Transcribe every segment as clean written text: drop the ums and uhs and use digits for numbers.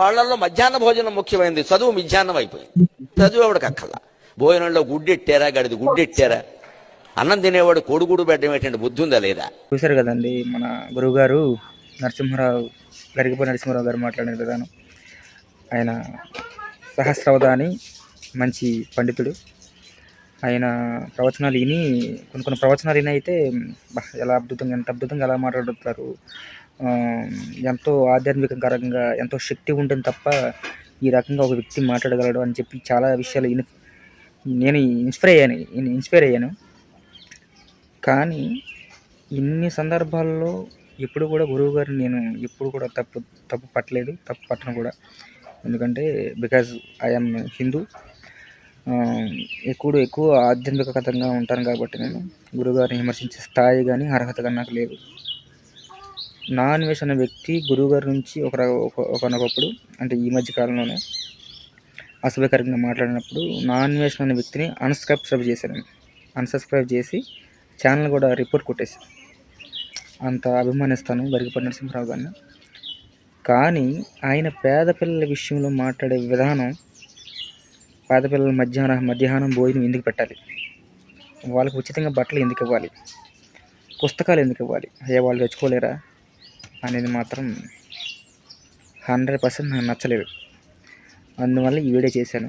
వాళ్ళల్లో మధ్యాహ్న భోజనం ముఖ్యమైనది, చదువు మధ్యాహ్నం అయిపోయింది. చదువు ఎవడికి అక్కల్లా. భోజనంలో గుడ్డెట్టారా, గడిది గుడ్డెట్టారా, అన్నం తినేవాడు కోడిగుడు పెట్టడం ఏంటంటే బుద్ధి ఉందా లేదా? చూశారు కదండి మన గురువుగారు నరసింహారావు, గరికపాటి నరసింహారావు గారు మాట్లాడిన విధానం. ఆయన సహస్రావధాని, మంచి పండితుడు. ఆయన ప్రవచనాలు విని కొన్ని ప్రవచనాలు విని అయితే ఎలా అద్భుతంగా, ఎంత అద్భుతంగా ఎలా మాట్లాడుతారు. ఎంతో ఆధ్యాత్మికకరంగా ఎంతో శక్తి ఉంటుంది తప్ప ఈ రకంగా ఒక వ్యక్తి మాట్లాడగలడు అని చెప్పి చాలా విషయాలు నేను ఇన్స్పైర్ అయ్యాను. కానీ ఇన్ని సందర్భాల్లో ఎప్పుడు కూడా గురువు గారిని నేను ఎప్పుడు కూడా తప్పు పట్టలేదు, తప్పు పట్టను కూడా. ఎందుకంటే బికాజ్ ఐఎమ్ హిందూ, ఎక్కువ ఆధ్యాత్మికంగా ఉంటాను కాబట్టి నేను గురువుగారిని విమర్శించే స్థాయి కానీ అర్హత కానీ నాకు లేదు. నాన్ వెజ్ అనే వ్యక్తి గురువుగారి నుంచి ఒకనొకప్పుడు, అంటే ఈ మధ్య కాలంలోనే అసభ్యకరంగా మాట్లాడినప్పుడు నాన్ వెజ్ అనే వ్యక్తిని అన్సబ్స్క్రైబ్ చేసి ఛానల్ కూడా రిపోర్ట్ కొట్టేసి, అంత అభిమానిస్తాను గరికపాటి నరసింహారావు గారిని. కానీ ఆయన పేద పిల్లల విషయంలో మాట్లాడే విధానం, పేద పిల్లల మధ్యాహ్నం భోజనం ఎందుకు పెట్టాలి, వాళ్ళకి ఉచితంగా బట్టలు ఎందుకు ఇవ్వాలి, పుస్తకాలు ఎందుకు ఇవ్వాలి, అయ్యా వాళ్ళు తెచ్చుకోలేరా అనేది మాత్రం 100% నాకు నచ్చలేదు. అందువల్ల ఈ వీడియో చేశాను.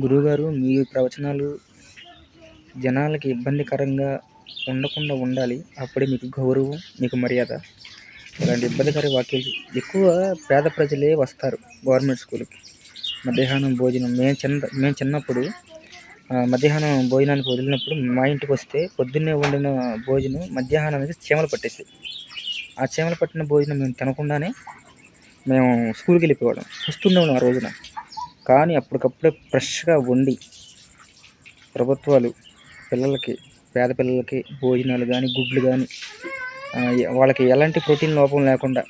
గురువుగారు, మీ ప్రవచనాలు జనాలకి ఇబ్బందికరంగా ఉండకుండా ఉండాలి, అప్పుడే మీకు గౌరవం, మీకు మర్యాద. ఇలాంటి ఇబ్బందికర వాక్యాలు ఎక్కువ పేద ప్రజలే వస్తారు గవర్నమెంట్ స్కూల్కి. మధ్యాహ్నం భోజనం మేము చిన్నప్పుడు మధ్యాహ్నం భోజనానికి వదిలినప్పుడు మా ఇంటికి వస్తే పొద్దున్నే వండిన భోజనం మధ్యాహ్నానికి చీమలు పట్టేసి, ఆ చీమలు పట్టిన భోజనం మేము తినకుండానే మేము స్కూల్కి వెళ్ళిపోవడం వస్తున్నాం ఆ రోజున. కానీ అప్పటికప్పుడే ఫ్రెష్గా వండి ప్రభుత్వాలు పేద పిల్లలకి భోజనాలు కానీ, గుడ్లు కానీ, వాళ్ళకి ఎలాంటి ప్రోటీన్ లోపం లేకుండా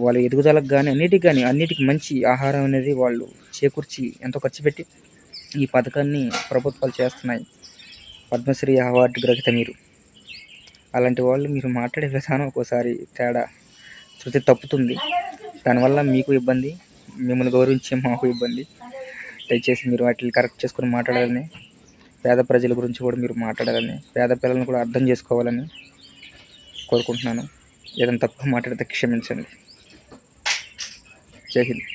వాళ్ళ ఎదుగుదలకు కానీ అన్నిటికీ మంచి ఆహారం అనేది వాళ్ళు చేకూర్చి ఎంతో ఖర్చు పెట్టి ఈ పథకాన్ని ప్రభుత్వాలు చేస్తున్నాయి. పద్మశ్రీ అవార్డు గ్రహీత మీరు. అలాంటి వాళ్ళు మీరు మాట్లాడే విధానం ఒక్కోసారి తేడా, శృతి తప్పుతుంది. దానివల్ల మీకు ఇబ్బంది, మిమ్మల్ని గౌరవించే మాకు ఇబ్బంది. దయచేసి మీరు వాటిని కరెక్ట్ చేసుకొని మాట్లాడాలని, పేద ప్రజల గురించి కూడా మీరు మాట్లాడాలని, పేద పిల్లలను కూడా అర్థం చేసుకోవాలని కోరుకుంటున్నాను. ఏదైనా తప్పుగా మాట్లాడితే క్షమించండి. జై హింద్.